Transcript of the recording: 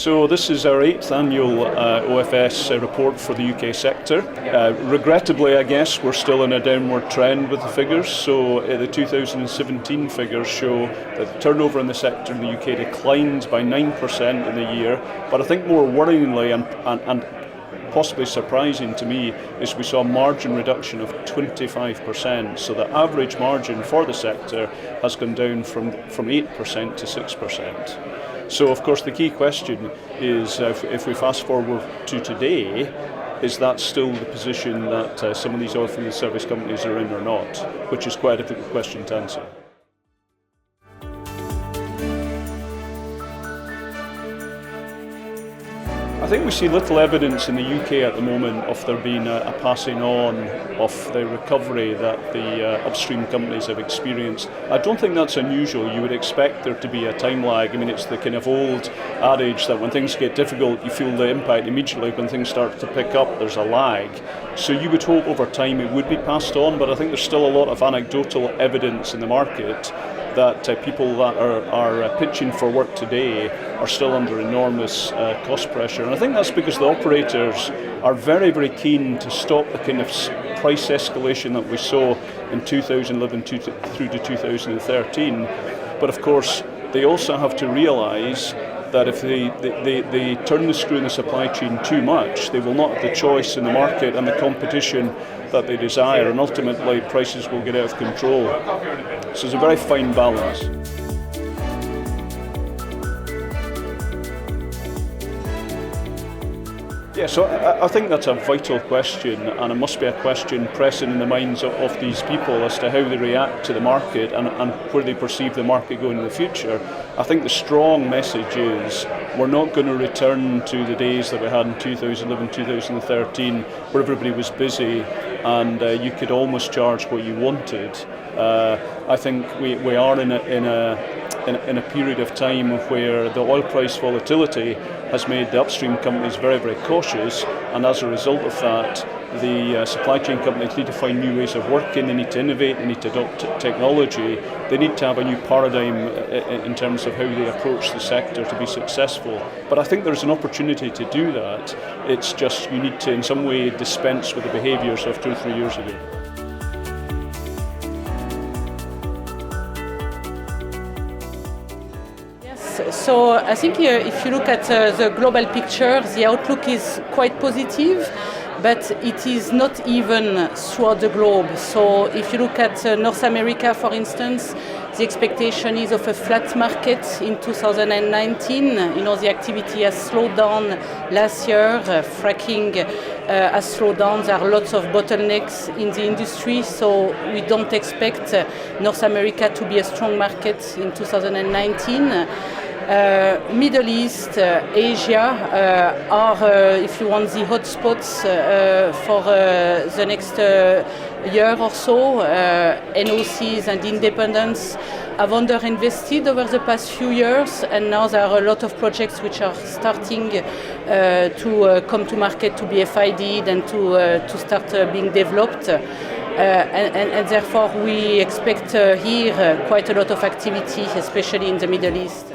So this is our 8th annual OFS report for the UK sector. Regrettably, I guess, we're still in a downward trend with the figures. So the 2017 figures show that the turnover in the sector in the UK declined by 9% in the year. But I think more worryingly and possibly surprising to me is we saw a margin reduction of 25%. So the average margin for the sector has gone down from 8% to 6%. So of course the key question is, if we fast forward to today, is that still the position that some of these oilfield service companies are in or not? Which is quite a difficult question to answer. I think we see little evidence in the UK at the moment of there being a passing on of the recovery that the upstream companies have experienced. I don't think that's unusual. You would expect there to be a time lag. I mean, it's the kind of old adage that when things get difficult, you feel the impact immediately. When things start to pick up, there's a lag. So you would hope over time it would be passed on, but I think there's still a lot of anecdotal evidence in the market that people that are pitching for work today are still under enormous cost pressure. And I think that's because the operators are very, very keen to stop the kind of price escalation that we saw in 2011 through to 2013. But of course, they also have to realise that if they turn the screw in the supply chain too much, they will not have the choice in the market and the competition that they desire, and ultimately prices will get out of control. So it's a very fine balance. Yeah, so I think that's a vital question, and it must be a question pressing in the minds of these people as to how they react to the market and where they perceive the market going in the future. I think the strong message is we're not going to return to the days that we had in 2011, 2013, where everybody was busy and you could almost charge what you wanted. I think we are in a period of time where the oil price volatility has made the upstream companies very, very cautious, and as a result of that, the supply chain companies need to find new ways of working, they need to innovate, they need to adopt technology, they need to have a new paradigm in terms of how they approach the sector to be successful. But I think there's an opportunity to do that. It's just you need to in some way dispense with the behaviours of 2 or 3 years ago. So I think if you look at the global picture, the outlook is quite positive, but it is not even throughout the globe. So if you look at North America, for instance, the expectation is of a flat market in 2019. You know, the activity has slowed down last year. Fracking has slowed down. There are lots of bottlenecks in the industry, so we don't expect North America to be a strong market in 2019. Middle East, Asia are, if you want, the hotspots for the next year or so. NOCs and independents have underinvested over the past few years, and now there are a lot of projects which are starting to come to market, to be FID'd and to start being developed. And therefore we expect here quite a lot of activity, especially in the Middle East.